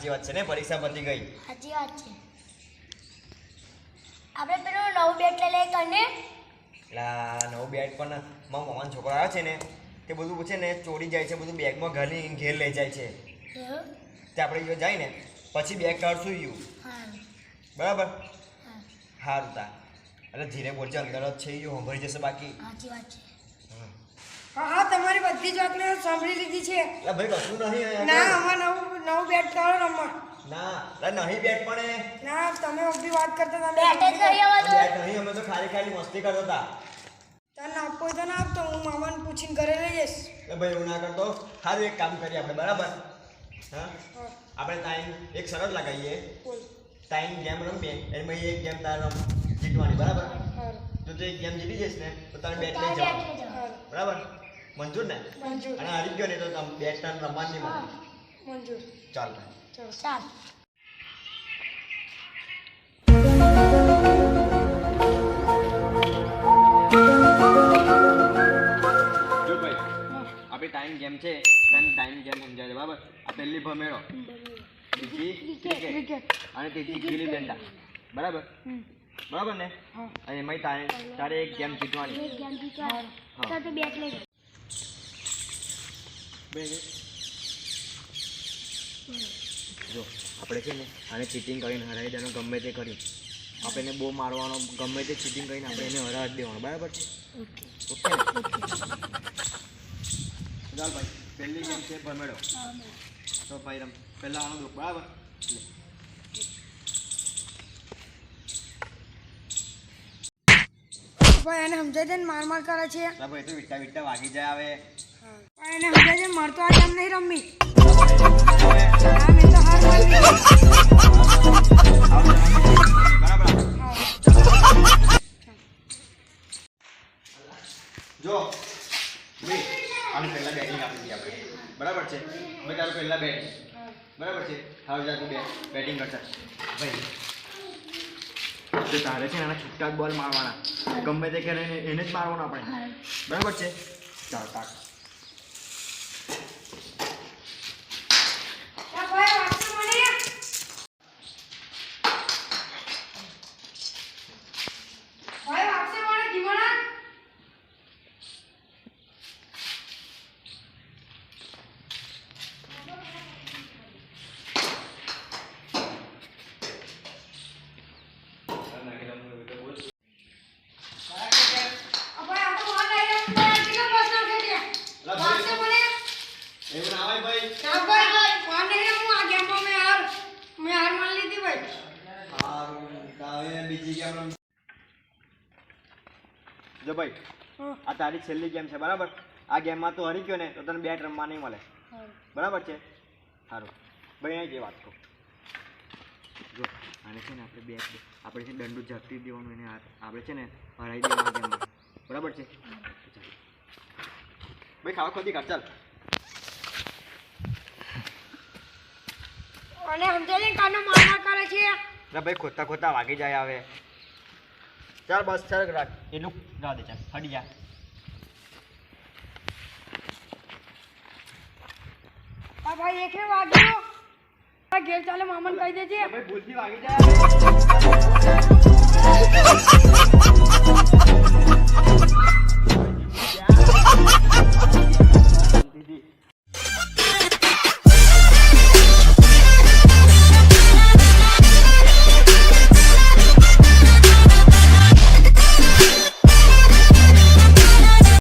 સાચી વાત છે ને, પરીક્ષા પતી ગઈ. સાચી વાત છે. આપણે પેલું નવું બેટ લઈ લઈએ કને. એટલે નવું બેટ પણ મારા મામાનો છોકરો આવે છે ને તે બધું છે ને ચોરી જાય છે, બધું બેગમાં ઘરની ઘેર લઈ જાય છે. તે આપણે જો જાય ને પછી બેગ કાઢશું યુ. બરાબર. સારું તા એટલે ધીરે બોલજે, અંદર જ છે યુ સાંભળી જશે બાકી. સાચી વાત છે. હા તમારી બધી જ વાત મેં સાંભળી લીધી છે. એટલે ભાઈ કશું નહીં. ના આમાં નવું બેટ કાઢો રમવા. ના એટલે નહીં બેટ પણ ના તમે બધી વાત કરતા હતા. બેટ જ નહીં આવતો. બેટ નહીં, અમે તો ખાલી ખાલી મસ્તી કરતા હતા. તને આપો તો ના આપતો, હું મામાને પૂછીને ઘરે લઈ જઈશ. એટલે ભાઈ એવું ના કરતો. સારું એક કામ કરીએ આપણે, બરાબર. હા આપણે ટાઈમ એક સરળ લગાવીએ. ટાઈમ ગેમ રમીએ એમાં એક ગેમ તારે જીતવાની, બરાબર. જો તું એક ગેમ જીતી જઈશ ને તો તારે બેટ લઈ જવાનું, બરાબર. મંજૂર ને? મંજૂર. અને હારી ગયો ને તો તમે બેટ તારે રમવાની નહીં મળે. મંજૂર. ચાલ ચાલ. જો ભાઈ આપણી ટાઈમ ગેમ છે, તને ટાઈમ ગેમ સમજાય છે, બરાબર. આ પહેલી ભમેડો, બીજી ક્રિકેટ અને ત્રીજી ગીલી દંડા, બરાબર. બરાબર ને? અને એમાં તારે એક ગેમ જીતવાની. એક ગેમ જીતવા તો તું બેટ લઈ લે. જો આપણે છે ને આને ચીટિંગ કરીને હરાવી દેવાનું, ગમે તે કરી આપણે એને બહુ મારવાનો, ગમે તે ચીટિંગ કરીને આપણે એને હરાવી જ દેવાનો, બરાબર છે? ઓકે ચાલ ભાઈ, પહેલી ગેમ છે ભમેડો. તો ભાઈ રમ પહેલા આનો દુઃખ, બરાબર. ભાઈ એને સમજાય છે ને માર કરે છે. ભાઈ તો વિટા વિટા વાગી જાય હવે. પણ એને સમજાય છે મારતો આ ગેમ નહીં રમવી. હા મેં તો હાર માની લીધી. બરાબર. જો ભાઈ આને પહેલા બેટિંગ આપી દીધી આપણે, બરાબર છે. હવે તારું પહેલા બેટ, બરાબર છે. હવે જા તું બેટિંગ કરતા ભાઈ. તો તારે છે ને એના છૂટા બોલ મારવાના, ગમે તે કરે એને જ મારવાનો આપણે, બરાબર છે. ચાલ તાક. ભાઈ વાગશે મને. ભાઈ વાગશે મને જીવણા. એવું ના હોય ભાઈ. બીજી ગેમ જો ભાઈ આ તારી છેલ્લી ગેમ છે, બરાબર. આ ગેમમાં તું હરી ગયો ને તો તને બેટ રમવા નહીં મળે, બરાબર છે. સારું ભાઈ અહીં જે વાત કહું, જો આને છે ને આપણે છે દંડુ ઝપટી દેવાનું, એને આપણે છે ને હરાઈ દેવાનું ગેમમાં, બરાબર છે. ભાઈ ખાવા ખોદી કાઢ ચાલ. અને સમજાય કાનો માર કરે છે. ના ભાઈ ખોતા ખોતા વાગી જાય હવે. ચાલ બસ ચાલ રાખ, એટલું જવા દે, ચાલ હટી જા. આ ભાઈ એકે વાગ્યો. ઘેર ચાલે મામાને કહી દેજે. ભાઈ ભૂલથી વાગી જાય.